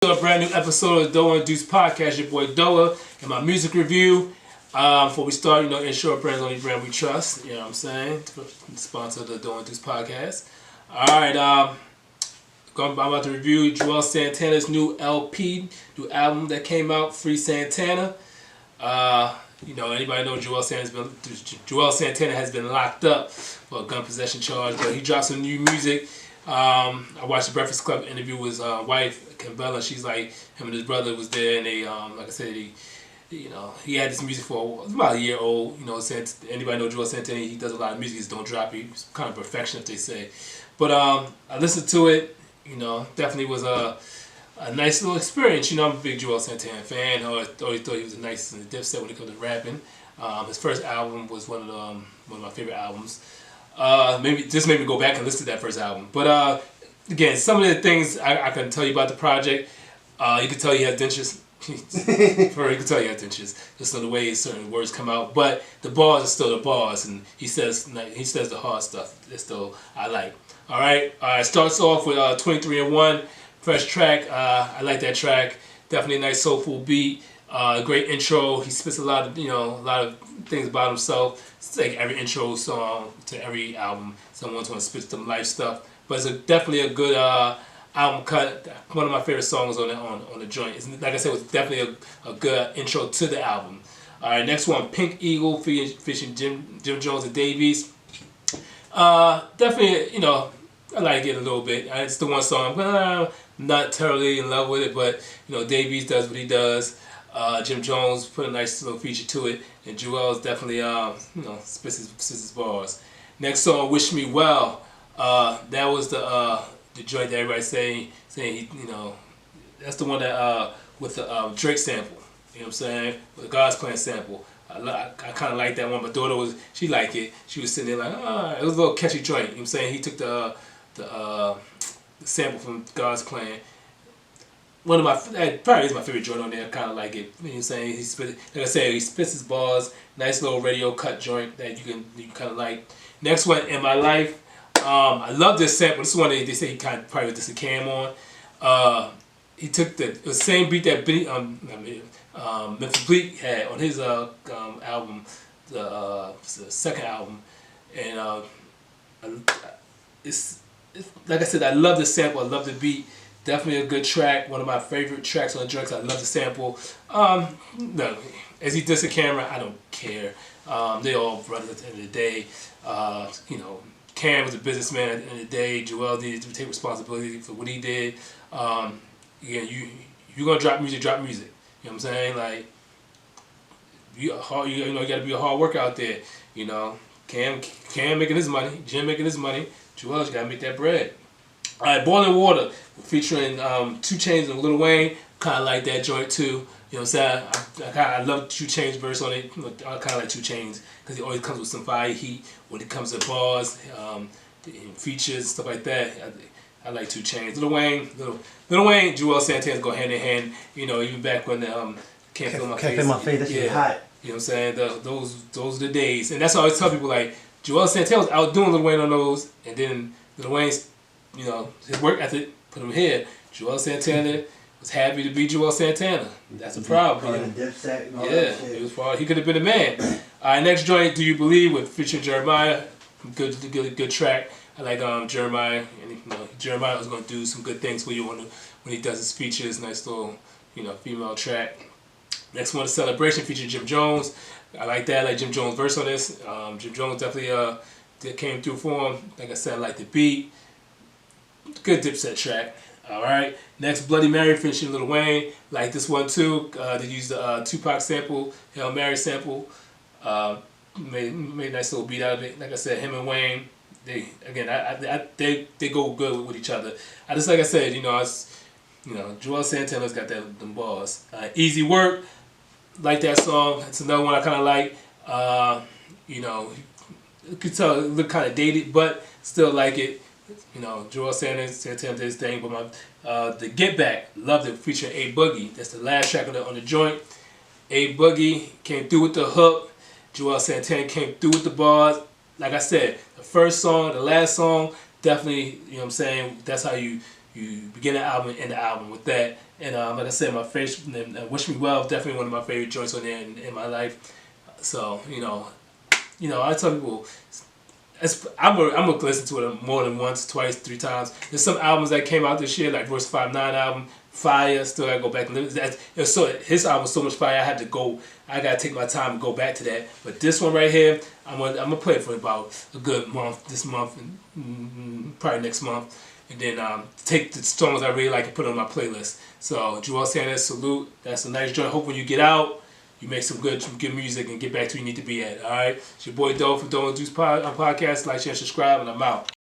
A brand new episode of Doa and Deuce Podcast. Your boy Doa and my music review. Before we start, INSURED brand's only brand we trust. You know what I'm saying? Sponsor the Doa and Deuce Podcast. Alright, I'm about to review Juelz Santana's new LP, new album that came out, Free Santana. Anybody know Juelz Santana has been locked up for a gun possession charge, but he dropped some new music. I watched the Breakfast Club interview with his wife, Kimbella. She's like, him and his brother was there, and they, like I said, he had this music for about a year old. Anybody know Juelz Santana? He does a lot of music. He just don't drop it. He's kind of perfectionist, they say. But I listened to it. Definitely was a nice little experience. I'm a big Juelz Santana fan. I always thought he was a nice in the Dipset when it comes to rapping. His first album was one of my favorite albums. Maybe just made me go back and listen to that first album. But again, some of the things I can tell you about the project, you can tell he has dentures. You can tell he has dentures. Just on the way certain words come out. But the bars are still the bars, and he says the hard stuff. That's still I like. All right. It starts off with 23 and 1, fresh track. I like that track. Definitely a nice soulful beat. Great intro. He spits a lot of things about himself. It's like every intro song to every album, someone's gonna spit some life stuff. But it's definitely a good album cut. One of my favorite songs on the joint. Like I said, it was definitely a good intro to the album. All right, next one, Pink Eagle featuring Jim Jones and Davies. Definitely, I like it a little bit. It's the one song I'm not terribly in love with it, but Davies does what he does. Jim Jones put a nice little feature to it, and Juelz definitely spits his bars. Next song, Wish Me Well. That was the joint that everybody's saying he, that's the one that with the Drake sample. You know what I'm saying? With the God's Plan sample. I kind of like that one. My daughter she liked it. She was sitting there like, it was a little catchy joint. You know what I'm saying? He took the sample from God's Plan. One of probably is my favorite joint on there. I kind of like it. You know what I'm saying? Like I said, he spits his bars. Nice little radio cut joint that you can kind of like. Next one, In My Life. I love this sample. This is one that they say he kind of probably just a cam on. He took the same beat that Memphis Bleak had on his album, the second album, and it's like I said, I love the sample. I love the beat. Definitely a good track. One of my favorite tracks on the joint. I love the sample. No, as he does the camera, I don't care. They all brothers at the end of the day. Cam was a businessman at the end of the day. Juelz needed to take responsibility for what he did. You're gonna drop music. You know what I'm saying? Like you gotta be a hard worker out there. Cam making his money, Jim making his money. Juelz gotta make that bread. Alright, Boiling Water, featuring 2 Chainz and Lil Wayne. Kind of like that joint too. You know what I'm saying? I love 2 Chainz verse on it. I kind of like 2 Chainz because he always comes with some fire heat when it comes to bars, features, stuff like that. I like 2 Chainz. Lil Wayne, Juelz Santana go hand in hand. Even back when Can't Feel My Face. That shit hot. You know what I'm saying? Those are the days, and that's why I always tell people like Juelz Santana was outdoing Lil Wayne on those, and then Lil Wayne's his work ethic put him here. Juelz Santana was happy to be Juelz Santana. That's a problem. He was part. He could have been a man. Alright, next joint, Do You Believe with featuring Jeremiah. Good track. I like Jeremiah, and Jeremiah was gonna do some good things for you when he does his features. Nice little female track. Next one is Celebration featuring Jim Jones. I like that. I like Jim Jones' verse on this. Jim Jones definitely came through for him. Like I said, I like the beat. Good Dipset track. Alright. Next, Bloody Mary featuring Lil Wayne. Like this one too. They used the Tupac sample, Hail Mary sample. Made a nice little beat out of it. Like I said, him and Wayne, they go good with each other. Like I said, Juelz Santana's got them bars. Easy Work. Like that song. It's another one I kind of like. You could tell it looked kind of dated, but still like it. Juelz Santana did his thing, but the Get Back, loved it, featuring A Boogie. That's the last track on the joint. A Boogie came through with the hook. Juelz Santana came through with the bars. Like I said, the first song, the last song, definitely, that's how you you begin the album and end the album with that. And like I said, my favorite, Wish Me Well, definitely one of my favorite joints on there in my life. So, I tell people, I'm gonna listen to it more than once, twice, 3 times. There's some albums that came out this year, like Royce 5'9" album, fire. Still gotta go back and listen. His album was so much fire. I gotta take my time and go back to that. But this one right here, I'm gonna play it for about a good month, this month, and probably next month, and then take the songs I really like and put on my playlist. So Juelz Santana, salute. That's a nice joint. Hope when you get out, you make some good music and get back to where you need to be at. All right, it's your boy Doe from Doe and Juice Podcast. Like, share, subscribe, and I'm out.